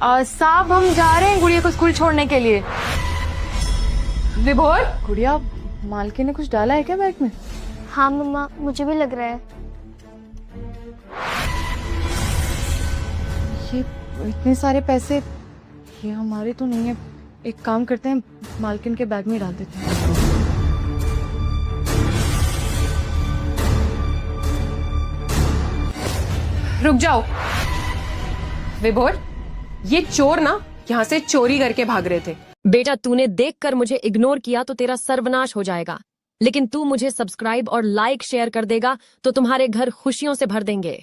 साहब हम जा रहे हैं गुड़िया को स्कूल छोड़ने के लिए। विभोर, गुड़िया, मालकी ने कुछ डाला है क्या बैग में? हाँ मम्मा, मुझे भी लग रहा है। ये इतने सारे पैसे ये हमारे तो नहीं है। एक काम करते हैं, मालकिन के बैग में डाल देते हैं। रुक जाओ। विभोर, ये चोर ना यहाँ से चोरी करके भाग रहे थे। बेटा, तूने देखकर मुझे इग्नोर किया तो तेरा सर्वनाश हो जाएगा, लेकिन तू मुझे सब्सक्राइब और लाइक शेयर कर देगा तो तुम्हारे घर खुशियों से भर देंगे।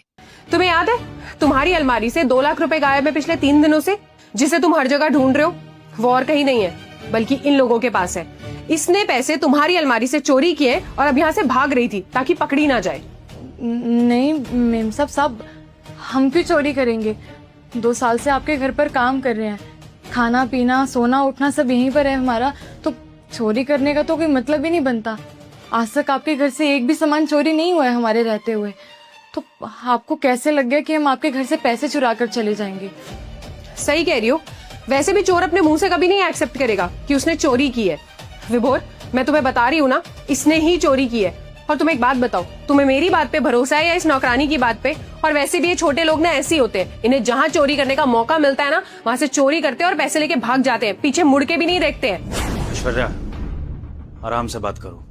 तुम्हें याद है तुम्हारी अलमारी से 2 लाख रुपए गायब है पिछले 3 दिनों से, जिसे तुम हर जगह ढूंढ रहे हो? वो और कहीं नहीं है बल्कि इन लोगों के पास है। इसने पैसे तुम्हारी अलमारी से चोरी किए और अब यहाँ से भाग रही थी ताकि पकड़ी ना जाए। नहीं मेम साहब, हम क्यों चोरी करेंगे? 2 साल से आपके घर पर काम कर रहे हैं, खाना पीना सोना उठना सब यहीं पर है हमारा, तो चोरी करने का तो कोई मतलब ही नहीं बनता। आज तक आपके घर से एक भी सामान चोरी नहीं हुआ है हमारे रहते हुए, तो आपको कैसे लग गया कि हम आपके घर से पैसे चुरा कर चले जाएंगे? सही कह रही हो। वैसे भी चोर अपने मुंह से कभी नहीं एक्सेप्ट करेगा कि उसने चोरी की है। विभोर, मैं तुम्हें बता रही हूँ ना, इसने ही चोरी की है। और तुम एक बात बताओ, तुम्हें मेरी बात पे भरोसा है या इस नौकरानी की बात पे? और वैसे भी ये छोटे लोग ना ऐसे ही होते हैं, इन्हें जहाँ चोरी करने का मौका मिलता है ना, वहां से चोरी करते हैं और पैसे लेके भाग जाते हैं, पीछे मुड़ के भी नहीं देखते हैं। ऐश्वर्या, आराम से बात करो।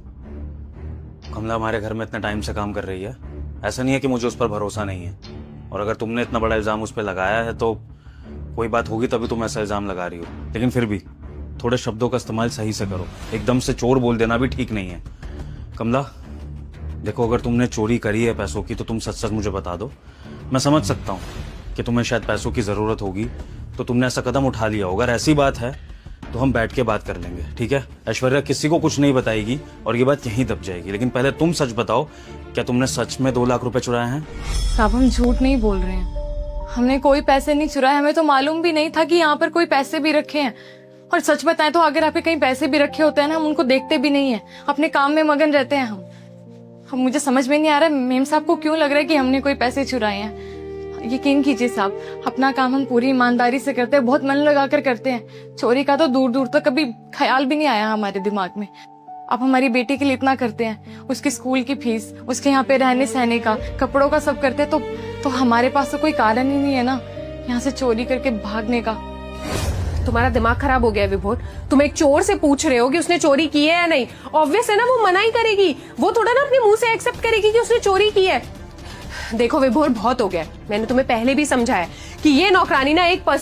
कमला हमारे घर में इतने टाइम से काम कर रही है, ऐसा नहीं है कि मुझे उस पर भरोसा नहीं है। और अगर तुमने इतना बड़ा इल्जाम उस पर लगाया है तो कोई बात होगी तभी तुम ऐसा इल्जाम लगा रही हो। लेकिन फिर भी थोड़े शब्दों का इस्तेमाल सही से करो, एकदम से चोर बोल देना भी ठीक नहीं है। कमला देखो, अगर तुमने चोरी करी है पैसों की तो तुम सच सच मुझे बता दो। मैं समझ सकता हूँ कि तुम्हें शायद पैसों की जरूरत होगी तो तुमने ऐसा कदम उठा लिया होगा। अगर ऐसी बात है तो हम बैठ के बात कर लेंगे, ठीक है? ऐश्वर्या किसी को कुछ नहीं बताएगी और ये बात यहीं दब जाएगी। लेकिन पहले तुम सच बताओ, क्या तुमने सच में 2 लाख रुपए चुराए हैं? साहब हम झूठ नहीं बोल रहे हैं, हमने कोई पैसे नहीं चुराए। हमें तो मालूम भी नहीं था कि यहाँ पर कोई पैसे भी रखे हैं। और सच बताएं तो अगर आपके कहीं पैसे भी रखे होते हैं ना, हम उनको देखते भी नहीं है, अपने काम में मगन रहते हैं हम। मुझे समझ में नहीं आ रहा है मेम साहब को क्यों लग रहा है कि हमने कोई पैसे चुराए हैं। यकीन कीजिए साहब, अपना काम हम पूरी ईमानदारी से करते हैं, बहुत मन लगाकर करते हैं। चोरी का तो दूर दूर तक कभी ख्याल भी नहीं आया हमारे दिमाग में। आप हमारी बेटी के लिए इतना करते हैं, उसके स्कूल की फीस, उसके यहाँ पे रहने सहने का, कपड़ों का सब करते हैं, तो हमारे पास तो कोई कारण ही नहीं है ना यहाँ से चोरी करके भागने का। तुम्हारा दिमाग खराब हो गया है विभोर। तुम एक चोर से पूछ रहे हो कि उसने चोरी की है या नहीं। ऑब्वियस है ना, वो मना ही करेगी। वो थोड़ा ना अपने मुंह से एक्सेप्ट करेगी कि उसने चोरी की है। देखो विभोर, बहुत हो गया। मैंने तुम्हें पहले भी समझाया कि ये नौकरानी ना एक